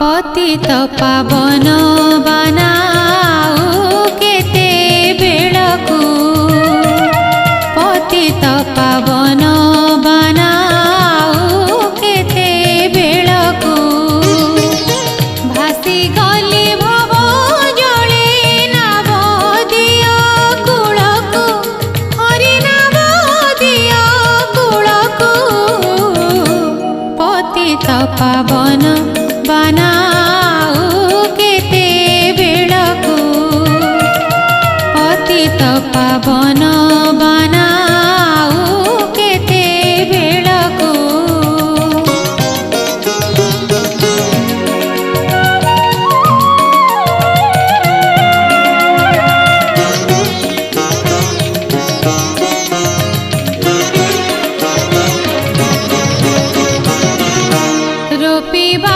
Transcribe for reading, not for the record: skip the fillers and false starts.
पतित पावन बनाऊ केते बेळकू पतित पावन बनाऊ केते बेळकू भासी गली भव जळे नाम दियो कूलकू हरि नाम दियो कूलकू पतित पावन बनाऊ केते बेळकू पतित पावन